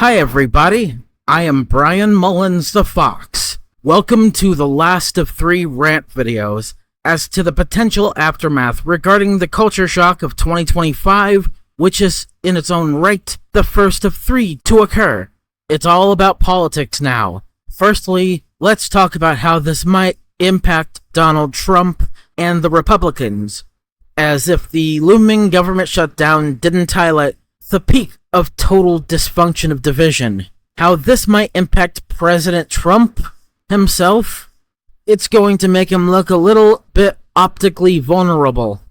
Hi everybody, I am Brian Mullins the Fox. Welcome to the last of 3 rant videos as to the potential aftermath regarding the culture shock of 2025, which is, in its own right, the first of 3 to occur. It's all about politics now. Firstly, let's talk about how this might impact Donald Trump and the Republicans, as if the looming government shutdown didn't highlight the peak of total dysfunction of division. How this might impact President Trump himself, it's going to make him look a little bit optically vulnerable.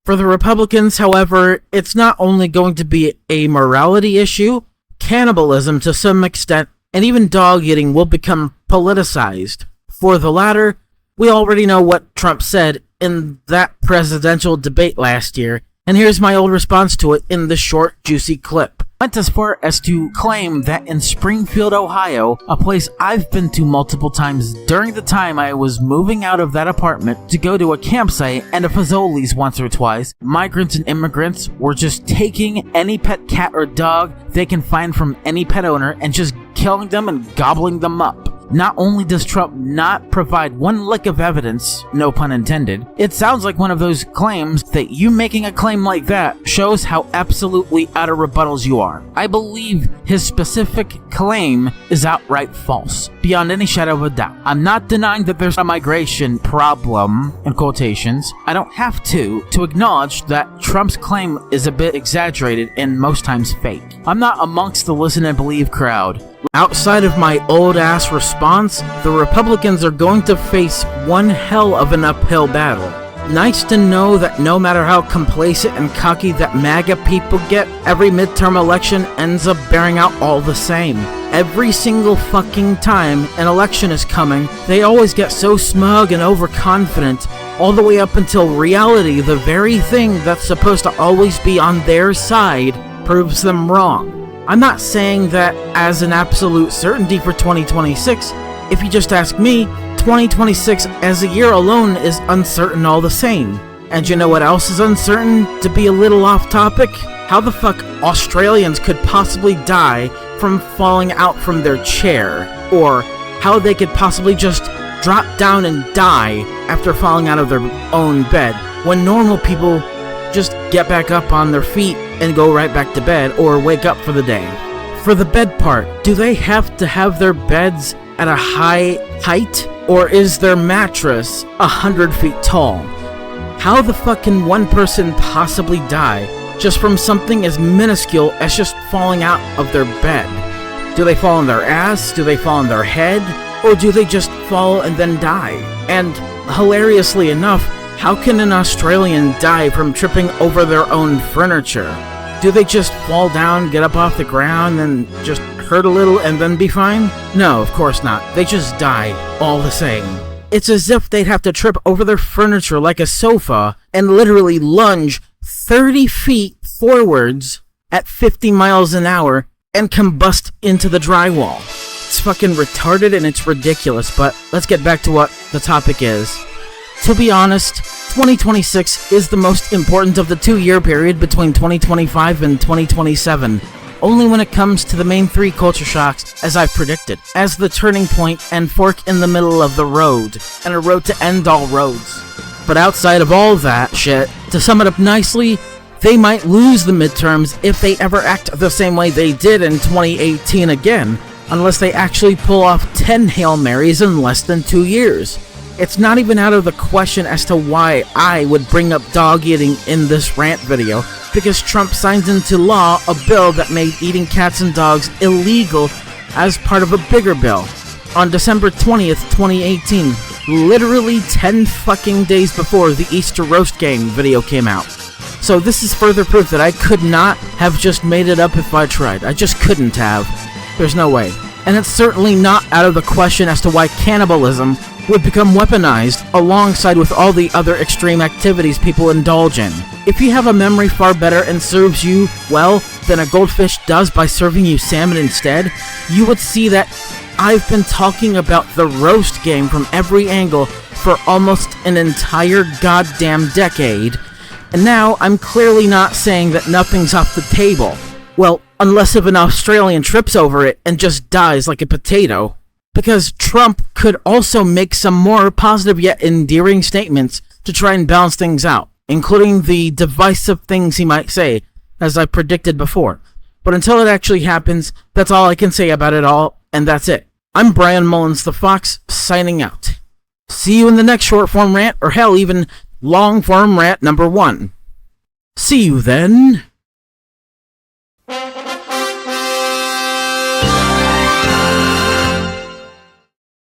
For the Republicans, however, it's not only going to be a morality issue, cannibalism to some extent, and even dog eating will become politicized. For the latter, we already know what Trump said in that presidential debate last year, and here's my old response to it in the short, juicy clip. Went as far as to claim that in Springfield, Ohio, a place I've been to multiple times during the time I was moving out of that apartment to go to a campsite and a Fazoli's once or twice, migrants and immigrants were just taking any pet cat or dog they can find from any pet owner and just killing them and gobbling them up. Not only does Trump not provide one lick of evidence, no pun intended, it sounds like one of those claims that you making a claim like that shows how absolutely out of rebuttals you are. I believe his specific claim is outright false, beyond any shadow of a doubt. I'm not denying that there's a migration problem, in quotations. I don't have to acknowledge that Trump's claim is a bit exaggerated and most times fake. I'm not amongst the listen and believe crowd. Outside of my old-ass response, the Republicans are going to face one hell of an uphill battle. Nice to know that no matter how complacent and cocky that MAGA people get, every midterm election ends up bearing out all the same. Every single fucking time an election is coming, they always get so smug and overconfident, all the way up until reality, the very thing that's supposed to always be on their side, proves them wrong. I'm not saying that as an absolute certainty for 2026. If you just ask me, 2026 as a year alone is uncertain all the same. And you know what else is uncertain, to be a little off topic? How the fuck Australians could possibly die from falling out from their chair, or how they could possibly just drop down and die after falling out of their own bed, when normal people just get back up on their feet and go right back to bed or wake up for the day. For the bed part, do they have to have their beds at a high height, or is their mattress 100 feet tall? How the fuck can one person possibly die just from something as minuscule as just falling out of their bed? Do they fall on their ass? Do they fall on their head? Or do they just fall and then die? And hilariously enough, how can an Australian die from tripping over their own furniture? Do they just fall down, get up off the ground, and just hurt a little and then be fine? No, of course not. They just die, all the same. It's as if they'd have to trip over their furniture like a sofa and literally lunge 30 feet forwards at 50 miles an hour and combust into the drywall. It's fucking retarded and it's ridiculous, but let's get back to what the topic is. To be honest, 2026 is the most important of the 2-year period between 2025 and 2027, only when it comes to the main 3 culture shocks, as I've predicted, as the turning point and fork in the middle of the road, and a road to end all roads. But outside of all that shit, to sum it up nicely, they might lose the midterms if they ever act the same way they did in 2018 again, unless they actually pull off 10 Hail Marys in less than 2 years. It's not even out of the question as to why I would bring up dog eating in this rant video, because Trump signed into law a bill that made eating cats and dogs illegal as part of a bigger bill on December 20th, 2018, literally 10 fucking days before the Easter roast game video came out. So this is further proof that I could not have just made it up if I tried. I just couldn't have. There's no way. And it's certainly not out of the question as to why cannibalism would become weaponized alongside with all the other extreme activities people indulge in. If you have a memory far better and serves you well than a goldfish does by serving you salmon instead, you would see that I've been talking about the roast game from every angle for almost an entire goddamn decade, and now I'm clearly not saying that nothing's off the table. Well, unless if an Australian trips over it and just dies like a potato. Because Trump could also make some more positive yet endearing statements to try and balance things out, including the divisive things he might say, as I predicted before. But until it actually happens, that's all I can say about it all, and that's it. I'm Brian Mullins the Fox, signing out. See you in the next short-form rant, or hell, even long-form rant number 1. See you then.